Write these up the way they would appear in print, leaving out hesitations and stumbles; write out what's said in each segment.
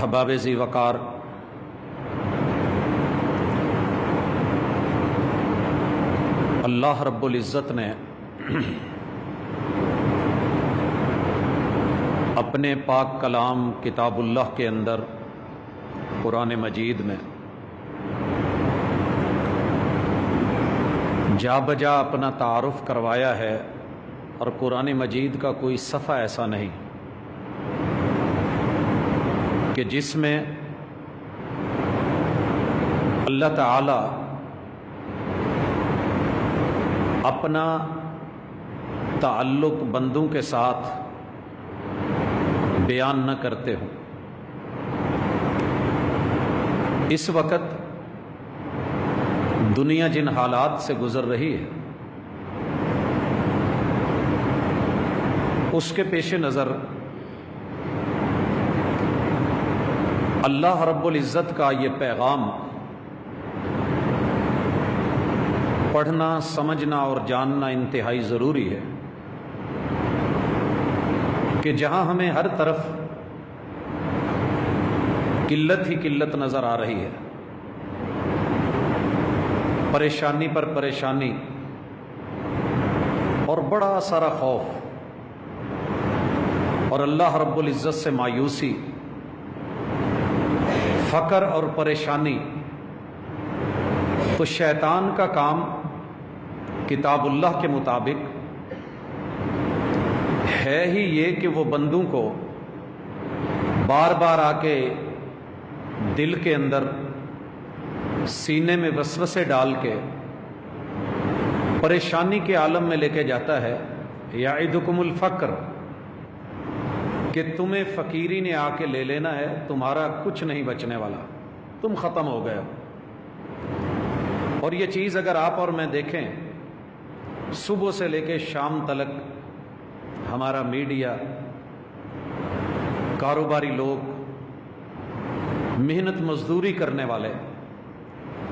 احباب ذی وقار، اللہ رب العزت نے اپنے پاک کلام کتاب اللہ کے اندر قرآن مجید میں جا بجا اپنا تعارف کروایا ہے، اور قرآن مجید کا کوئی صفحہ ایسا نہیں کہ جس میں اللہ تعالی اپنا تعلق بندوں کے ساتھ بیان نہ کرتے ہوں۔ اس وقت دنیا جن حالات سے گزر رہی ہے اس کے پیش نظر اللہ رب العزت کا یہ پیغام پڑھنا، سمجھنا اور جاننا انتہائی ضروری ہے کہ جہاں ہمیں ہر طرف قلت ہی قلت نظر آ رہی ہے، پریشانی پر پریشانی اور بڑا سارا خوف اور اللہ رب العزت سے مایوسی، فقر اور پریشانی، تو شیطان کا کام کتاب اللہ کے مطابق ہے ہی یہ کہ وہ بندوں کو بار بار آ کے دل کے اندر، سینے میں وسوسے ڈال کے پریشانی کے عالم میں لے کے جاتا ہے۔ یعدکم الفقر، کہ تمہیں فقیری نے آ کے لے لینا ہے، تمہارا کچھ نہیں بچنے والا، تم ختم ہو گئے۔ اور یہ چیز اگر آپ اور میں دیکھیں، صبح سے لے کے شام تلک ہمارا میڈیا، کاروباری لوگ، محنت مزدوری کرنے والے،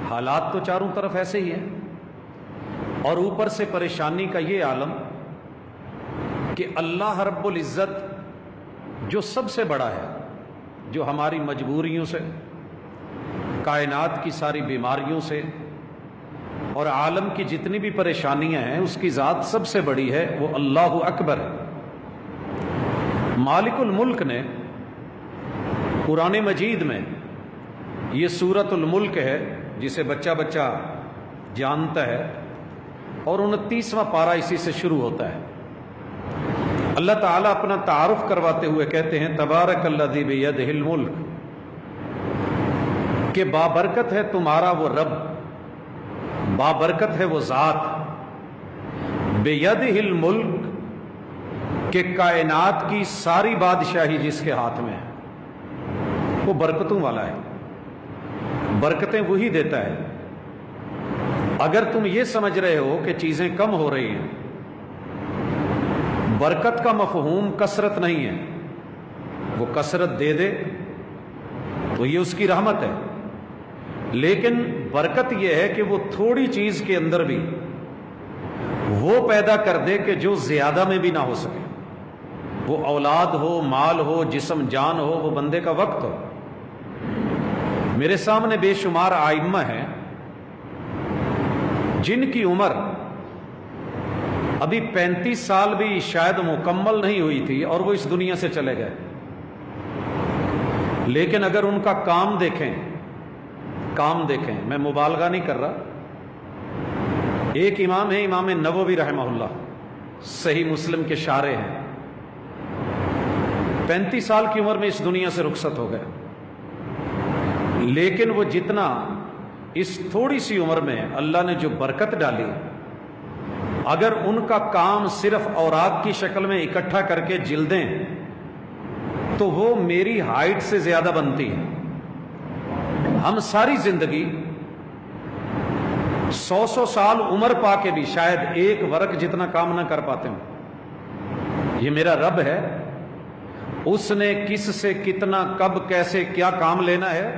حالات تو چاروں طرف ایسے ہی ہیں، اور اوپر سے پریشانی کا یہ عالم کہ اللہ رب العزت جو سب سے بڑا ہے، جو ہماری مجبوریوں سے، کائنات کی ساری بیماریوں سے اور عالم کی جتنی بھی پریشانیاں ہیں، اس کی ذات سب سے بڑی ہے، وہ اللہ اکبر ہے۔ مالک الملک نے قرآن مجید میں، یہ سورۃ الملک ہے جسے بچہ بچہ جانتا ہے، اور 29واں پارہ اسی سے شروع ہوتا ہے۔ اللہ تعالیٰ اپنا تعارف کرواتے ہوئے کہتے ہیں تبارک الذی بیدہ الملک، کہ بابرکت ہے تمہارا وہ رب، بابرکت ہے وہ ذات، بیدہ الملک، کہ کائنات کی ساری بادشاہی جس کے ہاتھ میں ہے، وہ برکتوں والا ہے، برکتیں وہی دیتا ہے۔ اگر تم یہ سمجھ رہے ہو کہ چیزیں کم ہو رہی ہیں، برکت کا مفہوم کثرت نہیں ہے، وہ کثرت دے دے تو یہ اس کی رحمت ہے، لیکن برکت یہ ہے کہ وہ تھوڑی چیز کے اندر بھی وہ پیدا کر دے کہ جو زیادہ میں بھی نہ ہو سکے، وہ اولاد ہو، مال ہو، جسم جان ہو، وہ بندے کا وقت ہو۔ میرے سامنے بے شمار ائمہ ہیں جن کی عمر ابھی 35 سال بھی شاید مکمل نہیں ہوئی تھی اور وہ اس دنیا سے چلے گئے، لیکن اگر ان کا کام دیکھیں، میں مبالغہ نہیں کر رہا، ایک امام ہے امام نووی رحمہ اللہ، صحیح مسلم کے شارح ہیں، 35 سال کی عمر میں اس دنیا سے رخصت ہو گئے، لیکن وہ جتنا اس تھوڑی سی عمر میں اللہ نے جو برکت ڈالی، اگر ان کا کام صرف اوراق کی شکل میں اکٹھا کر کے جلدیں تو وہ میری ہائٹ سے زیادہ بنتی ہے۔ ہم ساری زندگی 100 سال عمر پا کے بھی شاید ایک ورق جتنا کام نہ کر پاتے ہوں۔ یہ میرا رب ہے، اس نے کس سے کتنا، کب، کیسے، کیا کام لینا ہے،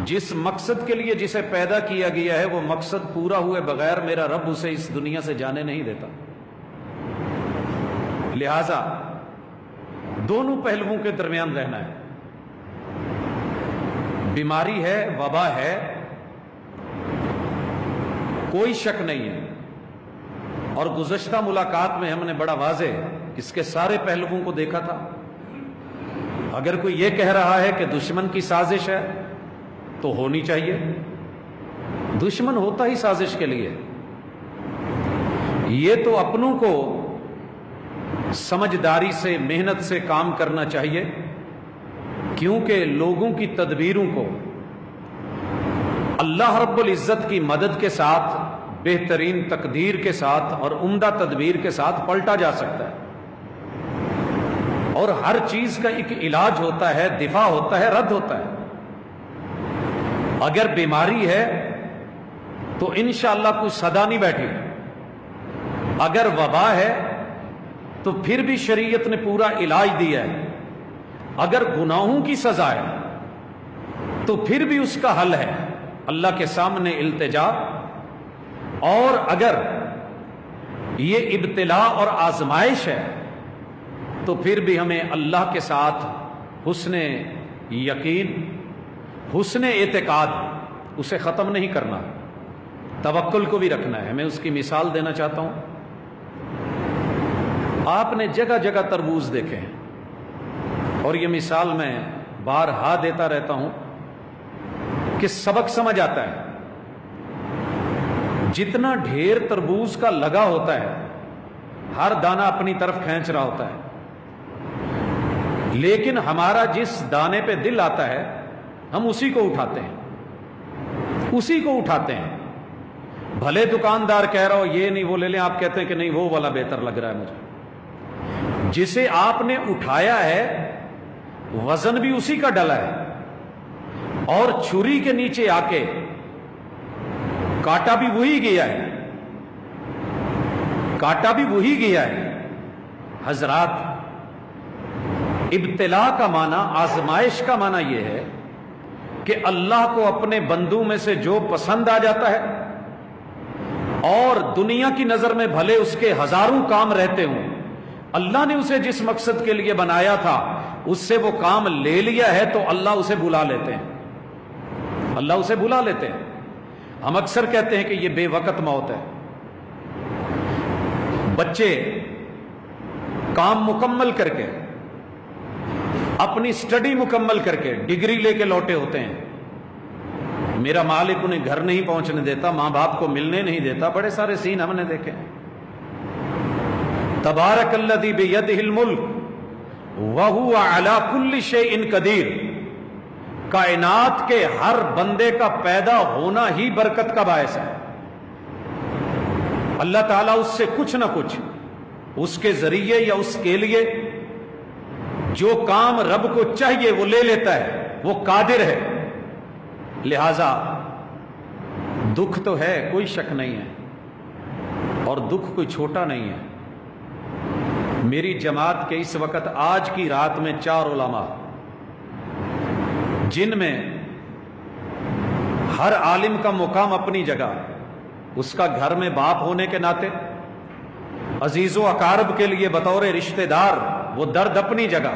جس مقصد کے لیے جسے پیدا کیا گیا ہے، وہ مقصد پورا ہوئے بغیر میرا رب اسے اس دنیا سے جانے نہیں دیتا۔ لہذا دونوں پہلوؤں کے درمیان رہنا ہے، بیماری ہے، وبا ہے، کوئی شک نہیں ہے، اور گزشتہ ملاقات میں ہم نے بڑا واضح اس کے سارے پہلوؤں کو دیکھا تھا۔ اگر کوئی یہ کہہ رہا ہے کہ دشمن کی سازش ہے تو ہونی چاہیے، دشمن ہوتا ہی سازش کے لیے۔ یہ تو اپنوں کو سمجھداری سے، محنت سے کام کرنا چاہیے، کیونکہ لوگوں کی تدبیروں کو اللہ رب العزت کی مدد کے ساتھ، بہترین تقدیر کے ساتھ اور عمدہ تدبیر کے ساتھ پلٹا جا سکتا ہے، اور ہر چیز کا ایک علاج ہوتا ہے، دفاع ہوتا ہے، رد ہوتا ہے۔ اگر بیماری ہے تو انشاءاللہ کوئی صدا نہیں بیٹھی، اگر وبا ہے تو پھر بھی شریعت نے پورا علاج دیا ہے، اگر گناہوں کی سزا ہے تو پھر بھی اس کا حل ہے، اللہ کے سامنے التجا، اور اگر یہ ابتلا اور آزمائش ہے تو پھر بھی ہمیں اللہ کے ساتھ حسن یقین، حسن اعتقاد، اسے ختم نہیں کرنا، توکل کو بھی رکھنا ہے۔ میں اس کی مثال دینا چاہتا ہوں۔ آپ نے جگہ جگہ تربوز دیکھے ہیں، اور یہ مثال میں بارہا دیتا رہتا ہوں کہ سبق سمجھ آتا ہے۔ جتنا ڈھیر تربوز کا لگا ہوتا ہے، ہر دانہ اپنی طرف کھینچ رہا ہوتا ہے، لیکن ہمارا جس دانے پہ دل آتا ہے ہم اسی کو اٹھاتے ہیں، اسی کو اٹھاتے ہیں۔ بھلے دکاندار کہہ رہا ہو یہ نہیں وہ لے لیں، آپ کہتے ہیں کہ نہیں وہ والا بہتر لگ رہا ہے مجھے۔ جسے آپ نے اٹھایا ہے وزن بھی اسی کا ڈلا ہے، اور چھری کے نیچے آ کے کاٹا بھی وہی گیا ہے، کاٹا بھی وہی گیا ہے۔ حضرات، ابتلا کا معنی، آزمائش کا معنی یہ ہے کہ اللہ کو اپنے بندوں میں سے جو پسند آ جاتا ہے، اور دنیا کی نظر میں بھلے اس کے ہزاروں کام رہتے ہوں، اللہ نے اسے جس مقصد کے لیے بنایا تھا اس سے وہ کام لے لیا ہے تو اللہ اسے بلا لیتے ہیں، اللہ اسے بلا لیتے ہیں۔ ہم اکثر کہتے ہیں کہ یہ بے وقت موت ہے۔ بچے کام مکمل کر کے، اپنی سٹڈی مکمل کر کے، ڈگری لے کے لوٹے ہوتے ہیں، میرا مالک انہیں گھر نہیں پہنچنے دیتا، ماں باپ کو ملنے نہیں دیتا، بڑے سارے سین ہم نے دیکھے ہیں۔ تبارک الذی بیدہ الملک وہو علی کل شیء قدیر، کائنات کے ہر بندے کا پیدا ہونا ہی برکت کا باعث ہے۔ اللہ تعالیٰ اس سے کچھ نہ کچھ، اس کے ذریعے یا اس کے لیے جو کام رب کو چاہیے وہ لے لیتا ہے، وہ قادر ہے۔ لہذا دکھ تو ہے، کوئی شک نہیں ہے، اور دکھ کوئی چھوٹا نہیں ہے۔ میری جماعت کے اس وقت آج کی رات میں 4 علماء، جن میں ہر عالم کا مقام اپنی جگہ، اس کا گھر میں باپ ہونے کے ناطے، عزیز و اقارب کے لیے بطور رشتہ دار وہ درد اپنی جگہ،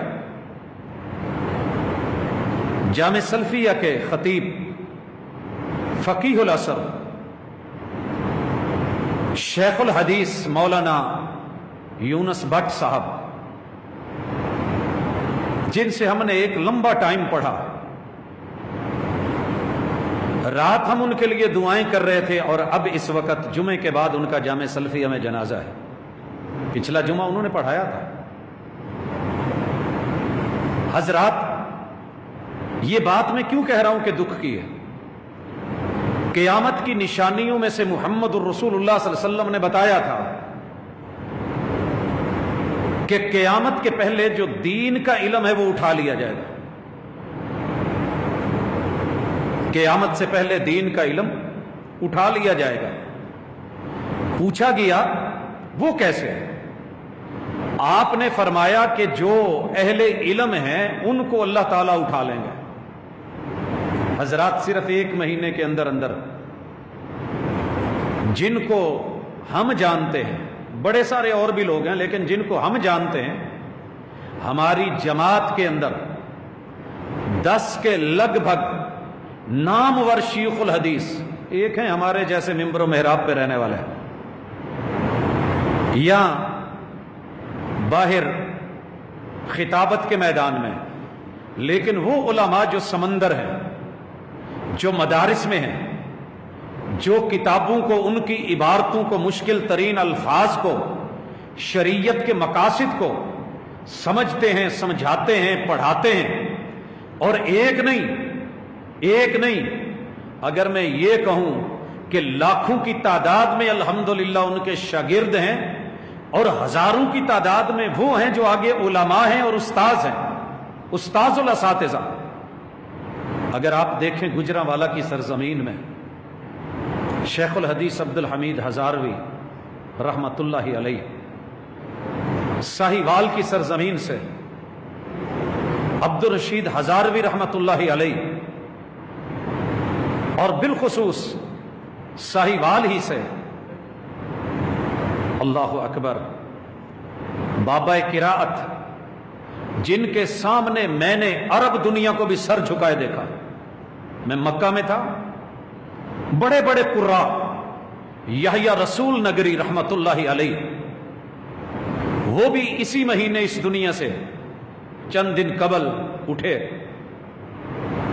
جامع سلفیہ کے خطیب فقیہ العصر شیخ الحدیث مولانا یونس بٹ صاحب، جن سے ہم نے ایک لمبا ٹائم پڑھا، رات ہم ان کے لیے دعائیں کر رہے تھے، اور اب اس وقت جمعے کے بعد ان کا جامع سلفیہ میں جنازہ ہے۔ پچھلا جمعہ انہوں نے پڑھایا تھا۔ حضرات، یہ بات میں کیوں کہہ رہا ہوں کہ دکھ کی ہے؟ قیامت کی نشانیوں میں سے محمد الرسول اللہ صلی اللہ علیہ وسلم نے بتایا تھا کہ قیامت کے پہلے جو دین کا علم ہے وہ اٹھا لیا جائے گا۔ قیامت سے پہلے دین کا علم اٹھا لیا جائے گا۔ پوچھا گیا وہ کیسے؟ آپ نے فرمایا کہ جو اہل علم ہیں ان کو اللہ تعالیٰ اٹھا لیں گے۔ حضرات، صرف 1 مہینے کے اندر اندر جن کو ہم جانتے ہیں، بڑے سارے اور بھی لوگ ہیں لیکن جن کو ہم جانتے ہیں، ہماری جماعت کے اندر 10 کے لگ بھگ نامور شیخ الحدیث، ایک ہیں ہمارے جیسے ممبر و محراب پہ رہنے والے، یا باہر خطابت کے میدان میں، لیکن وہ علماء جو سمندر ہیں، جو مدارس میں ہیں، جو کتابوں کو، ان کی عبارتوں کو، مشکل ترین الفاظ کو، شریعت کے مقاصد کو سمجھتے ہیں، سمجھاتے ہیں، پڑھاتے ہیں، اور ایک نہیں، اگر میں یہ کہوں کہ لاکھوں کی تعداد میں الحمدللہ ان کے شاگرد ہیں، اور ہزاروں کی تعداد میں وہ ہیں جو آگے علماء ہیں اور استاذ ہیں، استاذ الاساتذہ۔ اگر آپ دیکھیں گجرانوالہ کی سرزمین میں شیخ الحدیث عبد الحمید ہزاروی رحمت اللہ علیہ، ساہیوال کی سرزمین سے عبد الرشید ہزاروی رحمت اللہ علیہ، اور بالخصوص ساہیوال ہی سے اللہ اکبر بابا قراءت، جن کے سامنے میں نے عرب دنیا کو بھی سر جھکائے دیکھا۔ میں مکہ میں تھا، بڑے بڑے قراء، یحییٰ رسول نگری رحمت اللہ علیہ، وہ بھی اسی مہینے اس دنیا سے چند دن قبل اٹھے۔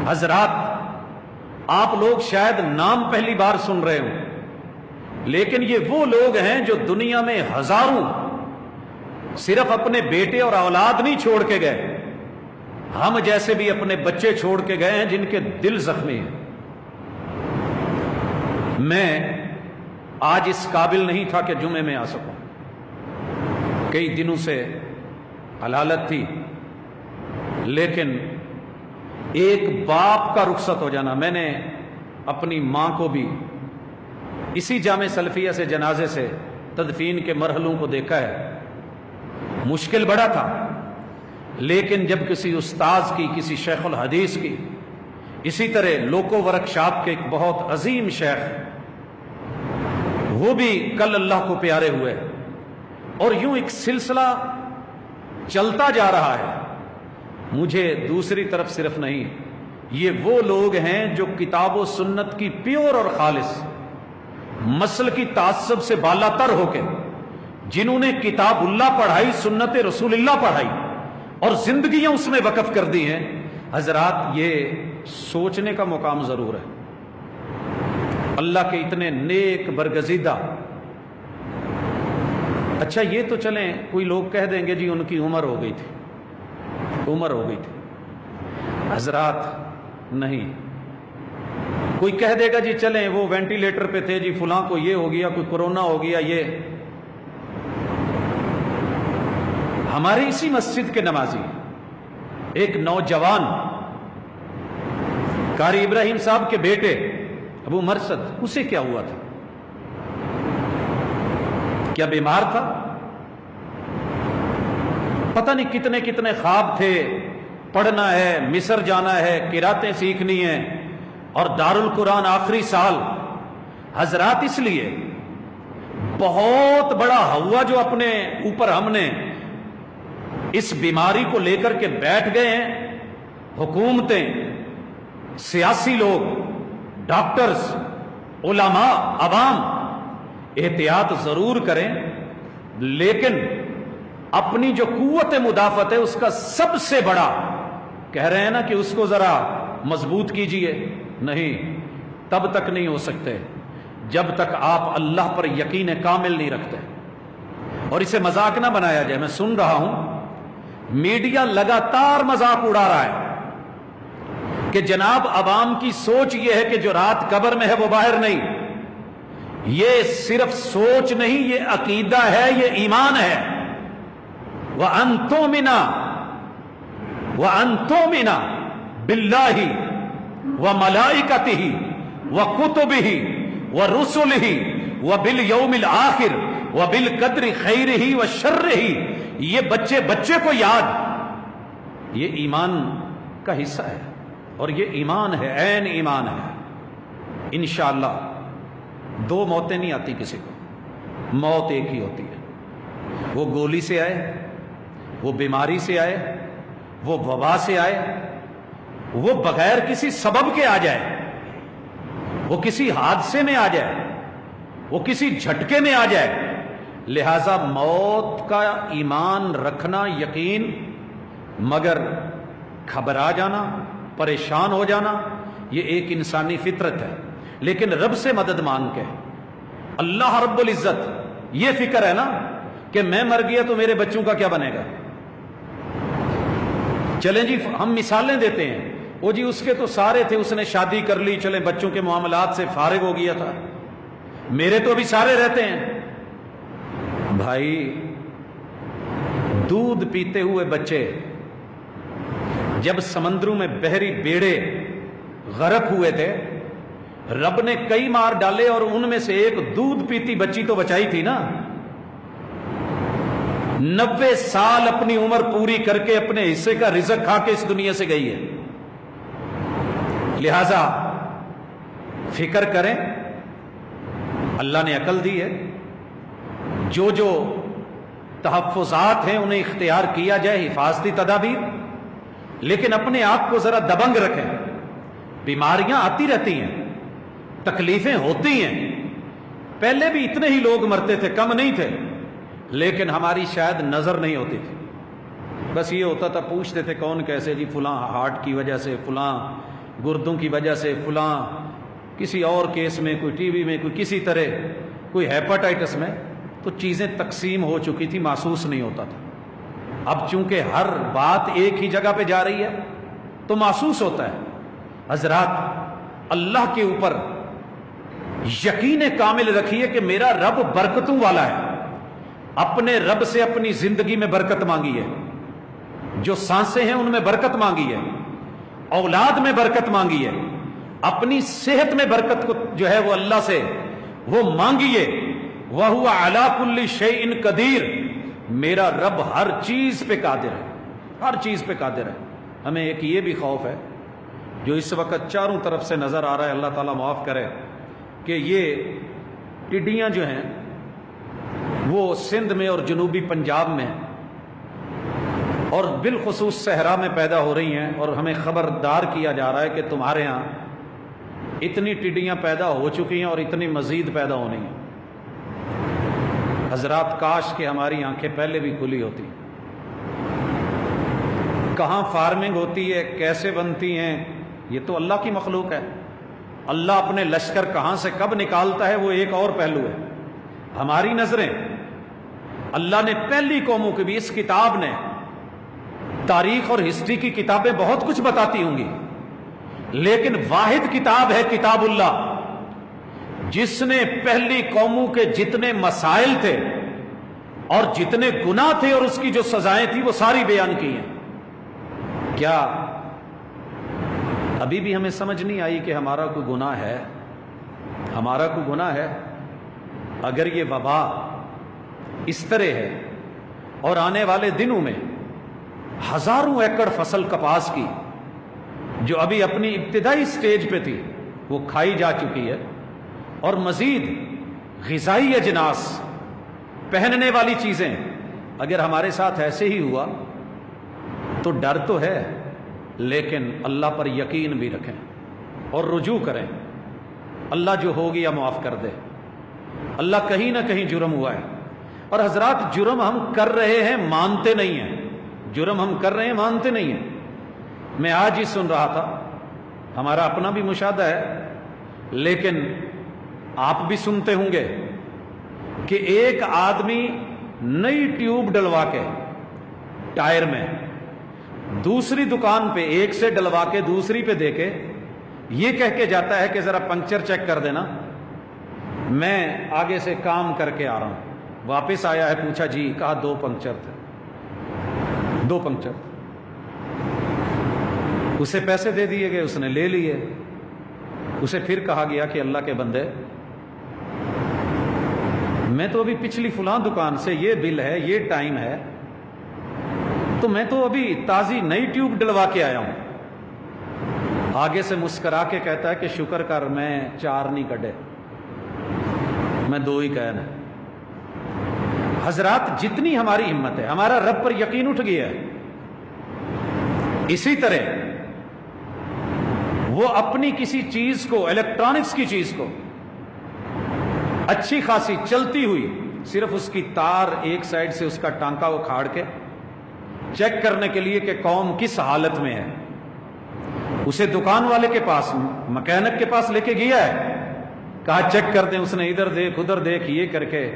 حضرات، آپ لوگ شاید نام پہلی بار سن رہے ہوں، لیکن یہ وہ لوگ ہیں جو دنیا میں ہزاروں صرف اپنے بیٹے اور اولاد نہیں چھوڑ کے گئے، ہم جیسے بھی اپنے بچے چھوڑ کے گئے ہیں جن کے دل زخمی ہیں۔ میں آج اس قابل نہیں تھا کہ جمعے میں آ سکوں، کئی دنوں سے حلالت تھی، لیکن ایک باپ کا رخصت ہو جانا، میں نے اپنی ماں کو بھی اسی جامع سلفیہ سے جنازے سے تدفین کے مرحلوں کو دیکھا ہے، مشکل بڑا تھا، لیکن جب کسی استاذ کی، کسی شیخ الحدیث کی، اسی طرح لوکو ورکشاپ کے ایک بہت عظیم شیخ، وہ بھی کل اللہ کو پیارے ہوئے، اور یوں ایک سلسلہ چلتا جا رہا ہے۔ مجھے دوسری طرف صرف نہیں، یہ وہ لوگ ہیں جو کتاب و سنت کی پیور اور خالص مسل کی تعصب سے بالا تر ہو کے، جنہوں نے کتاب اللہ پڑھائی، سنت رسول اللہ پڑھائی، اور زندگیاں اس میں وقف کر دی ہیں۔ حضرات، یہ سوچنے کا مقام ضرور ہے۔ اللہ کے اتنے نیک برگزیدہ، اچھا یہ تو چلیں، کوئی لوگ کہہ دیں گے جی ان کی عمر ہو گئی تھی، حضرات نہیں، کوئی کہہ دے گا جی چلیں وہ وینٹیلیٹر پہ تھے، جی فلاں کو یہ ہو گیا، کوئی کورونا ہو گیا۔ یہ ہماری اسی مسجد کے نمازی ایک نوجوان قاری ابراہیم صاحب کے بیٹے ابو مرشد، اسے کیا ہوا تھا؟ کیا بیمار تھا؟ پتہ نہیں کتنے کتنے خواب تھے، پڑھنا ہے، مصر جانا ہے، قراتیں سیکھنی ہیں، اور دارالقرآن آخری سال۔ حضرات، اس لیے بہت بڑا ہوا جو اپنے اوپر ہم نے اس بیماری کو لے کر کے بیٹھ گئے ہیں، حکومتیں، سیاسی لوگ، ڈاکٹرز، علماء، عوام، احتیاط ضرور کریں، لیکن اپنی جو قوت مدافعت ہے اس کا سب سے بڑا، کہہ رہے ہیں نا کہ اس کو ذرا مضبوط کیجئے، نہیں، تب تک نہیں ہو سکتے جب تک آپ اللہ پر یقین کامل نہیں رکھتے۔ اور اسے مذاق نہ بنایا جائے، میں سن رہا ہوں میڈیا لگاتار مذاق اڑا رہا ہے کہ جناب عوام کی سوچ یہ ہے کہ جو رات قبر میں ہے وہ باہر نہیں۔ یہ صرف سوچ نہیں، یہ عقیدہ ہے، یہ ایمان ہے۔ وَأَن تُؤْمِنَ بِاللَّهِ وَمَلَائِكَتِهِ وَكُتُبِهِ وَرُسُلِهِ وَبِالْيَوْمِ الْآخِرِ وَبِالْقَدْرِ خَيْرِهِ وَشَرِّهِ، یہ بچے کو یاد، یہ ایمان کا حصہ ہے، اور یہ ایمان ہے، عین ایمان ہے۔ انشاءاللہ دو موتیں نہیں آتی کسی کو، موت ایک ہی ہوتی ہے۔ وہ گولی سے آئے، وہ بیماری سے آئے، وہ وبا سے آئے، وہ بغیر کسی سبب کے آ جائے، وہ کسی حادثے میں آ جائے، وہ کسی جھٹکے میں آ جائے. لہذا موت کا ایمان رکھنا، یقین، مگر گھبرا جانا، پریشان ہو جانا، یہ ایک انسانی فطرت ہے. لیکن رب سے مدد مانگ کے، اللہ رب العزت یہ فکر ہے نا کہ میں مر گیا تو میرے بچوں کا کیا بنے گا. چلیں جی ہم مثالیں دیتے ہیں، وہ جی اس کے تو سارے تھے، اس نے شادی کر لی، چلیں بچوں کے معاملات سے فارغ ہو گیا تھا، میرے تو ابھی سارے رہتے ہیں. بھائی دودھ پیتے ہوئے بچے جب سمندروں میں بحری بیڑے غرق ہوئے تھے، رب نے کئی مار ڈالے اور ان میں سے ایک دودھ پیتی بچی تو بچائی تھی نا. 90 سال اپنی عمر پوری کر کے اپنے حصے کا رزق کھا کے اس دنیا سے گئی ہے. لہذا فکر کریں، اللہ نے عقل دی ہے، جو جو تحفظات ہیں انہیں اختیار کیا جائے، حفاظتی تدابیر، لیکن اپنے آپ کو ذرا دبنگ رکھیں. بیماریاں آتی رہتی ہیں، تکلیفیں ہوتی ہیں، پہلے بھی اتنے ہی لوگ مرتے تھے، کم نہیں تھے، لیکن ہماری شاید نظر نہیں ہوتی تھی. بس یہ ہوتا تھا، پوچھتے تھے کون کیسے، جی فلاں ہارٹ کی وجہ سے، فلاں گردوں کی وجہ سے، فلاں کسی اور کیس میں، کوئی ٹی وی میں، کوئی کسی طرح، کوئی ہیپاٹائٹس میں. تو چیزیں تقسیم ہو چکی تھی، محسوس نہیں ہوتا تھا. اب چونکہ ہر بات ایک ہی جگہ پہ جا رہی ہے تو محسوس ہوتا ہے. حضرات اللہ کے اوپر یقین کامل رکھیے کہ میرا رب برکتوں والا ہے. اپنے رب سے اپنی زندگی میں برکت مانگی ہے، جو سانسیں ہیں ان میں برکت مانگی ہے، اولاد میں برکت مانگی ہے، اپنی صحت میں برکت کو جو ہے وہ اللہ سے وہ مانگیے. وَهُوَ عَلَى كُلِّ شَيْءٍ قَدِيرٌ، میرا رب ہر چیز پہ قادر ہے، ہر چیز پہ قادر ہے. ہمیں ایک یہ بھی خوف ہے جو اس وقت چاروں طرف سے نظر آ رہا ہے، اللہ تعالیٰ معاف کرے، کہ یہ ٹڈیاں جو ہیں وہ سندھ میں اور جنوبی پنجاب میں اور بالخصوص صحرا میں پیدا ہو رہی ہیں، اور ہمیں خبردار کیا جا رہا ہے کہ تمہارے ہاں اتنی ٹڈیاں پیدا ہو چکی ہیں اور اتنی مزید پیدا ہونی ہیں. حضرات کاش کہ ہماری آنکھیں پہلے بھی کھلی ہوتی. کہاں فارمنگ ہوتی ہے، کیسے بنتی ہیں، یہ تو اللہ کی مخلوق ہے. اللہ اپنے لشکر کہاں سے کب نکالتا ہے وہ ایک اور پہلو ہے. ہماری نظریں، اللہ نے پہلی قوموں کی بھی، اس کتاب نے، تاریخ اور ہسٹری کی کتابیں بہت کچھ بتاتی ہوں گی، لیکن واحد کتاب ہے کتاب اللہ، جس نے پہلی قوموں کے جتنے مسائل تھے اور جتنے گناہ تھے اور اس کی جو سزائیں تھیں وہ ساری بیان کی ہیں. کیا ابھی بھی ہمیں سمجھ نہیں آئی کہ ہمارا کوئی گناہ ہے؟ ہمارا کوئی گناہ ہے؟ اگر یہ وبا اس طرح ہے اور آنے والے دنوں میں ہزاروں ایکڑ فصل کپاس کی جو ابھی اپنی ابتدائی سٹیج پہ تھی وہ کھائی جا چکی ہے، اور مزید غذائی اجناس، پہننے والی چیزیں، اگر ہمارے ساتھ ایسے ہی ہوا تو ڈر تو ہے، لیکن اللہ پر یقین بھی رکھیں اور رجوع کریں. اللہ جو ہو گیا معاف کر دے. اللہ کہیں نہ کہیں جرم ہوا ہے، اور حضرات جرم ہم کر رہے ہیں، مانتے نہیں ہیں. جرم ہم کر رہے ہیں، مانتے نہیں ہیں. میں آج ہی سن رہا تھا، ہمارا اپنا بھی مشاہدہ ہے لیکن آپ بھی سنتے ہوں گے، کہ ایک آدمی نئی ٹیوب ڈلوا کے ٹائر میں دوسری دکان پہ ایک سے ڈلوا کے دوسری پہ دے کے یہ کہہ کے جاتا ہے کہ ذرا پنکچر چیک کر دینا، میں آگے سے کام کر کے آ رہا ہوں. واپس آیا ہے، پوچھا جی، کہا 2 پنکچر تھے، 2 پنکچر. اسے پیسے دے دیے گئے، اس نے لے لیے. اسے پھر کہا گیا کہ اللہ کے بندے، میں تو ابھی پچھلی فلاں دکان سے یہ بل ہے، یہ ٹائم ہے، تو میں تو ابھی تازی نئی ٹیوب ڈلوا کے آیا ہوں. آگے سے مسکرا کے کہتا ہے کہ شکر کر، میں 4 نہیں کڈے، میں 2 ہی کہنا. حضرات جتنی ہماری ہمت ہے، ہمارا رب پر یقین اٹھ گیا ہے. اسی طرح وہ اپنی کسی چیز کو، الیکٹرانکس کی چیز کو اچھی خاصی چلتی ہوئی، صرف اس کی تار ایک سائڈ سے اس کا ٹانکا اکھاڑ کے چیک کرنے کے لیے کہ قوم کس حالت میں ہے، اسے دکان والے کے پاس، مکینک کے پاس لے کے گیا ہے، کہا چیک کر دیں، اس نے ادھر دیکھ ادھر دیکھ یہ کر کے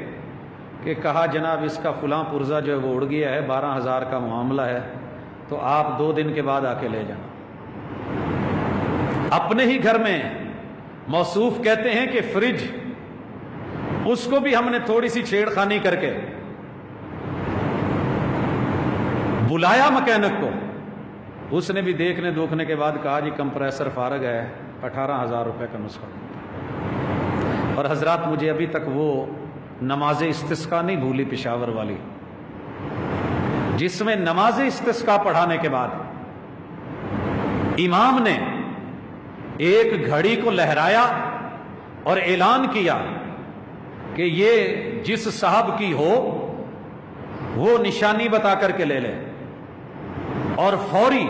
کہ کہا جناب اس کا فلاں پرزہ جو ہے وہ اڑ گیا ہے، 12,000 کا معاملہ ہے، تو آپ 2 دن کے بعد آ کے لے جانا۔ اپنے ہی گھر میں موصوف کہتے ہیں کہ فریج، اس کو بھی ہم نے تھوڑی سی چھیڑ خانی کر کے بلایا مکینک کو، اس نے بھی دیکھنے دوکھنے کے بعد کہا جی کمپریسر فارغ ہے، 18,000 روپے کا نسخہ۔ اور حضرات مجھے ابھی تک وہ نماز استسقاء نہیں بھولی پشاور والی، جس میں نماز استسقاء پڑھانے کے بعد امام نے ایک گھڑی کو لہرایا اور اعلان کیا کہ یہ جس صاحب کی ہو وہ نشانی بتا کر کے لے لے، اور فوری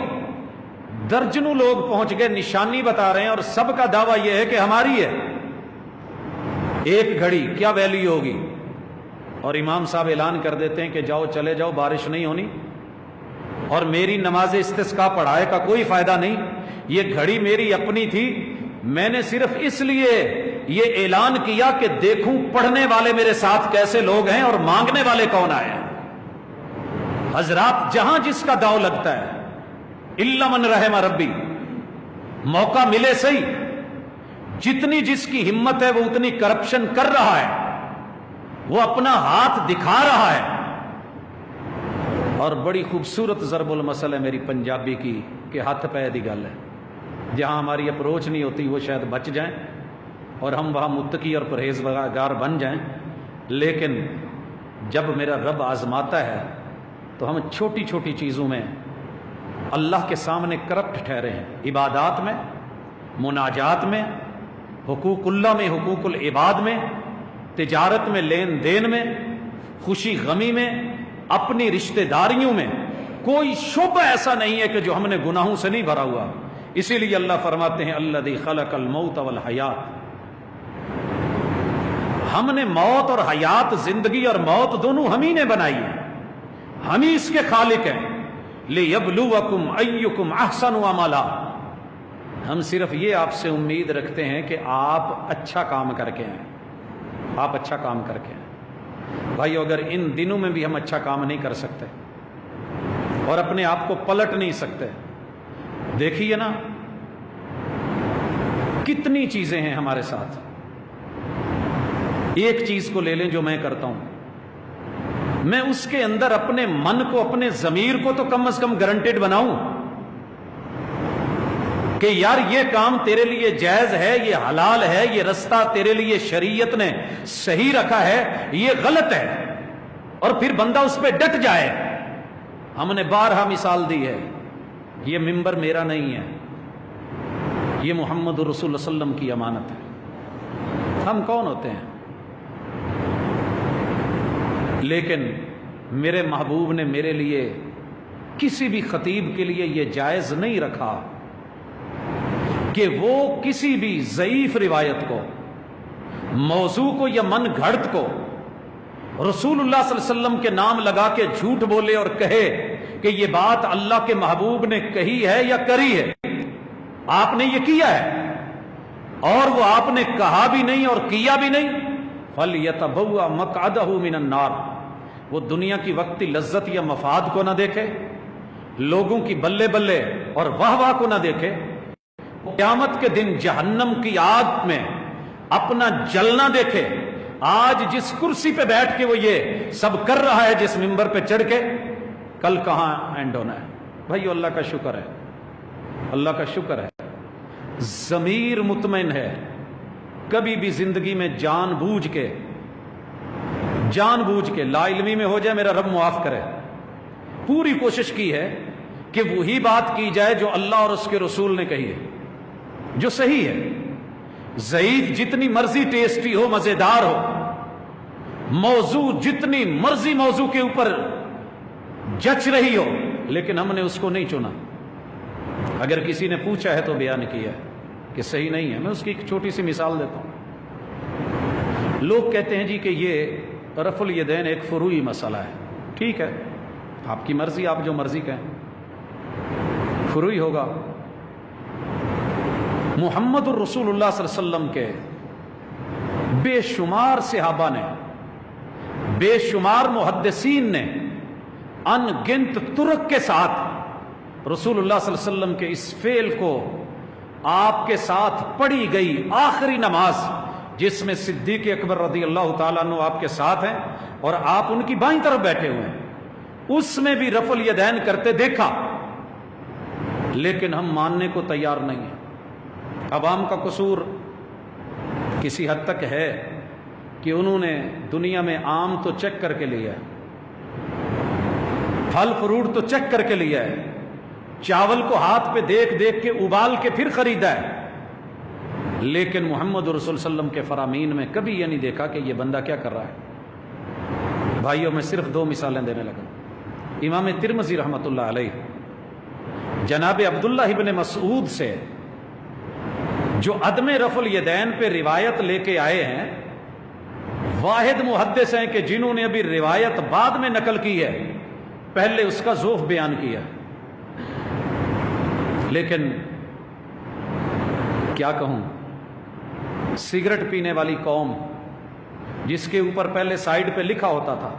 درجنوں لوگ پہنچ گئے، نشانی بتا رہے ہیں اور سب کا دعویٰ یہ ہے کہ ہماری ہے۔ ایک گھڑی کیا ویلیو ہوگی، اور امام صاحب اعلان کر دیتے ہیں کہ جاؤ چلے جاؤ، بارش نہیں ہونی اور میری نماز استسقاء پڑھائے کا کوئی فائدہ نہیں، یہ گھڑی میری اپنی تھی، میں نے صرف اس لیے یہ اعلان کیا کہ دیکھوں پڑھنے والے میرے ساتھ کیسے لوگ ہیں اور مانگنے والے کون آئے ہیں۔ حضرات جہاں جس کا داؤ لگتا ہے، الا من رحم ربی، موقع ملے صحیح، جتنی جس کی ہمت ہے وہ اتنی کرپشن کر رہا ہے، وہ اپنا ہاتھ دکھا رہا ہے۔ اور بڑی خوبصورت ضرب المثل ہے میری پنجابی کی کہ ہاتھ پہ دی گل ہے، جہاں ہماری اپروچ نہیں ہوتی وہ شاید بچ جائیں اور ہم وہاں متقی اور پرہیزگار بن جائیں، لیکن جب میرا رب آزماتا ہے تو ہم چھوٹی چھوٹی چیزوں میں اللہ کے سامنے کرپٹ ٹھہرے ہیں، عبادات میں، مناجات میں، حقوق اللہ میں، حقوق العباد میں، تجارت میں، لین دین میں، خوشی غمی میں، اپنی رشتہ داریوں میں، کوئی شعبہ ایسا نہیں ہے کہ جو ہم نے گناہوں سے نہیں بھرا ہوا۔ اسی لیے اللہ فرماتے ہیں الذی خلق الموت والحیات، ہم نے موت اور حیات، زندگی اور موت دونوں ہم ہی نے بنائی ہے، ہم ہی اس کے خالق ہیں۔ لِيَبْلُوَكُمْ أَيُّكُمْ أَحْسَنُ عَمَلًا، ہم صرف یہ آپ سے امید رکھتے ہیں کہ آپ اچھا کام کر کے ہیں، آپ اچھا کام کر کے ہیں۔ بھائی اگر ان دنوں میں بھی ہم اچھا کام نہیں کر سکتے اور اپنے آپ کو پلٹ نہیں سکتے، دیکھیے نا کتنی چیزیں ہیں ہمارے ساتھ۔ ایک چیز کو لے لیں جو میں کرتا ہوں، میں اس کے اندر اپنے من کو، اپنے ضمیر کو تو کم از کم گارنٹیڈ بناؤں کہ یار یہ کام تیرے لیے جائز ہے، یہ حلال ہے، یہ رستہ تیرے لیے شریعت نے صحیح رکھا ہے، یہ غلط ہے، اور پھر بندہ اس پہ ڈٹ جائے۔ ہم نے بارہا مثال دی ہے، یہ منبر میرا نہیں ہے، یہ محمد رسول اللہ صلی اللہ علیہ وسلم کی امانت ہے۔ ہم کون ہوتے ہیں؟ لیکن میرے محبوب نے میرے لیے، کسی بھی خطیب کے لیے یہ جائز نہیں رکھا کہ وہ کسی بھی ضعیف روایت کو، موضوع کو یا من گھڑت کو رسول اللہ صلی اللہ علیہ وسلم کے نام لگا کے جھوٹ بولے اور کہے کہ یہ بات اللہ کے محبوب نے کہی ہے یا کری ہے، آپ نے یہ کیا ہے، اور وہ آپ نے کہا بھی نہیں اور کیا بھی نہیں، فَلْيَتَبَوَّأْ مَقْعَدَهُ مِنَ النَّارِ، وہ دنیا کی وقتی لذت یا مفاد کو نہ دیکھے، لوگوں کی بلے بلے اور واہ واہ کو نہ دیکھے، قیامت کے دن جہنم کی آگ میں اپنا جلنا دیکھے۔ آج جس کرسی پہ بیٹھ کے وہ یہ سب کر رہا ہے، جس منبر پہ چڑھ کے، کل کہاں اینڈ ہونا ہے؟ بھائیو اللہ کا شکر ہے، اللہ کا شکر ہے، ضمیر مطمئن ہے، کبھی بھی زندگی میں جان بوجھ کے لا علمی میں ہو جائے، میرا رب معاف کرے، پوری کوشش کی ہے کہ وہی بات کی جائے جو اللہ اور اس کے رسول نے کہی ہے، جو صحیح ہے۔ ضعیف جتنی مرضی ٹیسٹی ہو، مزیدار ہو، موضوع جتنی مرضی موضوع کے اوپر جچ رہی ہو، لیکن ہم نے اس کو نہیں چنا۔ اگر کسی نے پوچھا ہے تو بیان کیا ہے۔ کہ صحیح نہیں ہے. میں اس کی ایک چھوٹی سی مثال دیتا ہوں. لوگ کہتے ہیں جی کہ یہ رفع الیدین ایک فروعی مسئلہ ہے. ٹھیک ہے، آپ کی مرضی، آپ جو مرضی کہیں، فروعی ہوگا. محمد الرسول اللہ صلی اللہ علیہ وسلم کے بے شمار صحابہ نے، بے شمار محدثین نے ان گنت طرق کے ساتھ رسول اللہ صلی اللہ علیہ وسلم کے اس فعل کو، آپ کے ساتھ پڑھی گئی آخری نماز جس میں صدیق اکبر رضی اللہ تعالیٰ عنہ آپ کے ساتھ ہیں اور آپ ان کی بائیں طرف بیٹھے ہوئے ہیں، اس میں بھی رفع الیدین کرتے دیکھا، لیکن ہم ماننے کو تیار نہیں ہیں. عوام کا قصور کسی حد تک ہے کہ انہوں نے دنیا میں آم تو چیک کر کے لیا ہے، پھل فروٹ تو چیک کر کے لیا ہے، چاول کو ہاتھ پہ دیکھ دیکھ کے ابال کے پھر خریدا ہے، لیکن محمد رسول صلی اللہ علیہ وسلم کے فرامین میں کبھی یہ نہیں دیکھا کہ یہ بندہ کیا کر رہا ہے. بھائیوں، میں صرف 2 مثالیں دینے لگا. امام ترمذی رحمۃ اللہ علیہ جناب عبداللہ ابن مسعود سے جو عدم رفع الیدین پہ روایت لے کے آئے ہیں، واحد محدث ہیں کہ جنہوں نے ابھی روایت بعد میں نقل کی ہے، پہلے اس کا ذوف بیان کیا. لیکن کیا کہوں، سگریٹ پینے والی قوم جس کے اوپر پہلے سائیڈ پہ لکھا ہوتا تھا،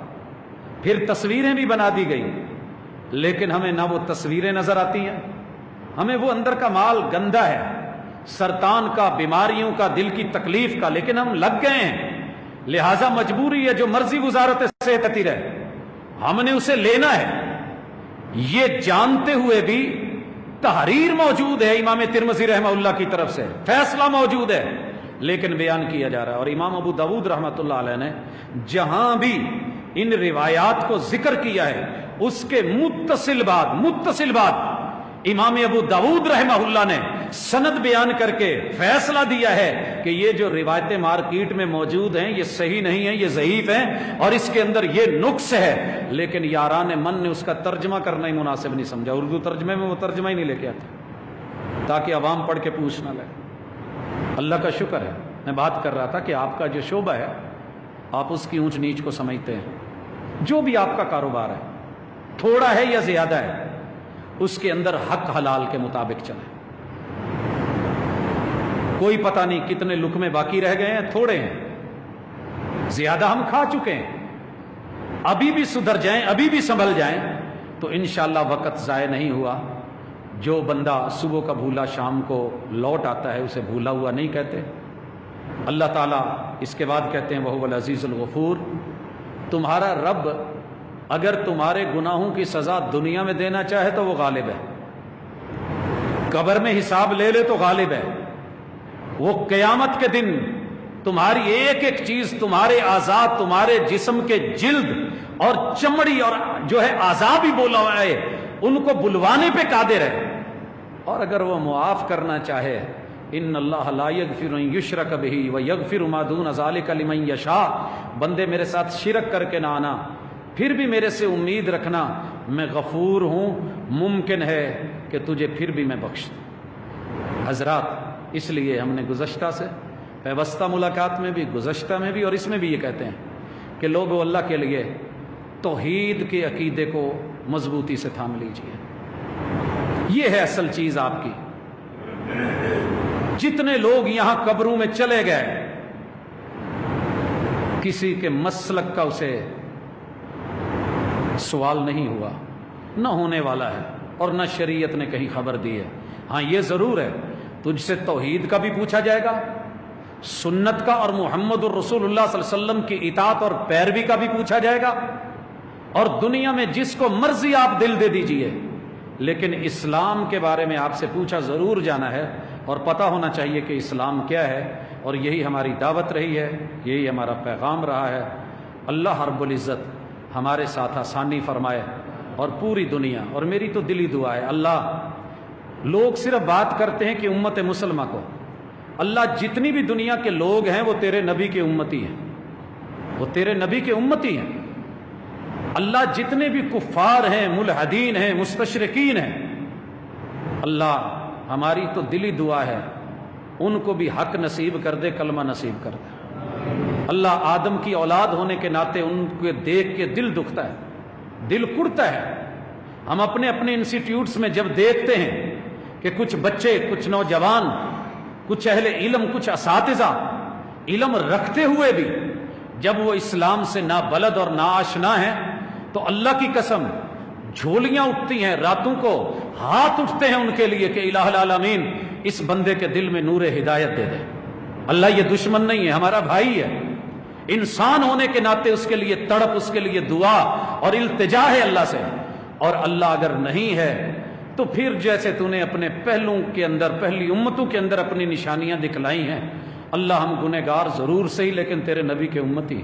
پھر تصویریں بھی بنا دی گئی، لیکن ہمیں نہ وہ تصویریں نظر آتی ہیں، ہمیں وہ اندر کا مال گندا ہے، سرطان کا، بیماریوں کا، دل کی تکلیف کا، لیکن ہم لگ گئے ہیں. لہذا مجبوری ہے، جو مرضی وزارت صحت آتی رہے، ہم نے اسے لینا ہے. یہ جانتے ہوئے بھی تحریر موجود ہے امام ترمذی رحمہ اللہ کی طرف سے، فیصلہ موجود ہے، لیکن بیان کیا جا رہا ہے. اور امام ابو داود رحمۃ اللہ علیہ نے جہاں بھی ان روایات کو ذکر کیا ہے، اس کے متصل بعد امام ابو داود رحمہ اللہ نے سند بیان کر کے فیصلہ دیا ہے کہ یہ جو روایتیں مارکیٹ میں موجود ہیں یہ صحیح نہیں ہیں، یہ ضعیف ہیں، اور اس کے اندر یہ نقص ہے. لیکن یاران من نے اس کا ترجمہ کرنا ہی مناسب نہیں سمجھا. اردو ترجمے میں وہ ترجمہ ہی نہیں لے کے آتے تاکہ عوام پڑھ کے پوچھ نہ لے. اللہ کا شکر ہے، میں بات کر رہا تھا کہ آپ کا جو شعبہ ہے، آپ اس کی اونچ نیچ کو سمجھتے ہیں. جو بھی آپ کا کاروبار ہے، تھوڑا ہے یا زیادہ ہے، اس کے اندر حق حلال کے مطابق چلیں. کوئی پتہ نہیں کتنے لقمے باقی رہ گئے ہیں، تھوڑے ہیں، زیادہ ہم کھا چکے ہیں. ابھی بھی سدھر جائیں، ابھی بھی سنبھل جائیں تو انشاءاللہ وقت ضائع نہیں ہوا. جو بندہ صبح کا بھولا شام کو لوٹ آتا ہے اسے بھولا ہوا نہیں کہتے. اللہ تعالیٰ اس کے بعد کہتے ہیں وَهُوَ الْعَزِيزُ الْغَفُورُ، تمہارا رب اگر تمہارے گناہوں کی سزا دنیا میں دینا چاہے تو وہ غالب ہے، قبر میں حساب لے لے تو غالب ہے. وہ قیامت کے دن تمہاری ایک ایک چیز، تمہارے اعضاء، تمہارے جسم کے جلد اور چمڑی اور جو ہے اعضاء بھی بولا ہوا ہے، ان کو بلوانے پہ قادر ہے. اور اگر وہ معاف کرنا چاہے، ان اللہ لا یغفر ان یشرک بہ ویغفر ما دون ذلک لمن یشاء، بندے میرے ساتھ شرک کر کے نہ آنا، پھر بھی میرے سے امید رکھنا، میں غفور ہوں، ممکن ہے کہ تجھے پھر بھی میں بخش دوں. حضرات، اس لیے ہم نے گزشتہ سے پیوستہ ملاقات میں بھی، گزشتہ میں بھی اور اس میں بھی یہ کہتے ہیں کہ لوگوں اللہ کے لیے توحید کے عقیدے کو مضبوطی سے تھام لیجئے. یہ ہے اصل چیز آپ کی. جتنے لوگ یہاں قبروں میں چلے گئے، کسی کے مسلک کا اسے سوال نہیں ہوا، نہ ہونے والا ہے، اور نہ شریعت نے کہیں خبر دی ہے. ہاں یہ ضرور ہے، تجھ سے توحید کا بھی پوچھا جائے گا، سنت کا اور محمد الرسول اللہ صلی اللہ علیہ وسلم کی اطاعت اور پیروی کا بھی پوچھا جائے گا، اور دنیا میں جس کو مرضی آپ دل دے دیجئے، لیکن اسلام کے بارے میں آپ سے پوچھا ضرور جانا ہے اور پتہ ہونا چاہیے کہ اسلام کیا ہے. اور یہی ہماری دعوت رہی ہے، یہی ہمارا پیغام رہا ہے. اللہ رب العزت ہمارے ساتھ آسانی فرمائے اور پوری دنیا. اور میری تو دلی دعا ہے، اللہ، لوگ صرف بات کرتے ہیں کہ امت مسلمہ کو، اللہ جتنی بھی دنیا کے لوگ ہیں وہ تیرے نبی کے امتی ہیں، وہ تیرے نبی کے امتی ہیں. اللہ جتنے بھی کفار ہیں، ملحدین ہیں، مستشرقین ہیں، اللہ ہماری تو دلی دعا ہے ان کو بھی حق نصیب کر دے، کلمہ نصیب کر دے۔ اللہ آدم کی اولاد ہونے کے ناطے ان کو دیکھ کے دل دکھتا ہے، دل کڑتا ہے۔ ہم اپنے اپنے انسٹیٹیوٹس میں جب دیکھتے ہیں کہ کچھ بچے، کچھ نوجوان، کچھ اہل علم، کچھ اساتذہ علم رکھتے ہوئے بھی جب وہ اسلام سے نابلد اور ناآشنا ہیں تو اللہ کی قسم جھولیاں اٹھتی ہیں، راتوں کو ہاتھ اٹھتے ہیں ان کے لیے کہ الہ العالمین اس بندے کے دل میں نور ہدایت دے دے۔ اللہ یہ دشمن نہیں ہے، ہمارا بھائی ہے، انسان ہونے کے ناطے اس کے لیے تڑپ، اس کے لیے دعا اور التجا ہے اللہ سے۔ اور اللہ اگر نہیں ہے تو پھر جیسے تو نے اپنے پہلوں کے اندر، پہلی امتوں کے اندر اپنی نشانیاں دکھلائی ہیں، اللہ ہم گنہگار ضرور صحیح لیکن تیرے نبی کے امتی،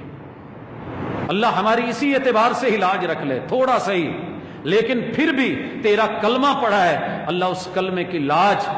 اللہ ہماری اسی اعتبار سے ہی لاج رکھ لے، تھوڑا صحیح لیکن پھر بھی تیرا کلمہ پڑھا ہے، اللہ اس کلمے کی لاج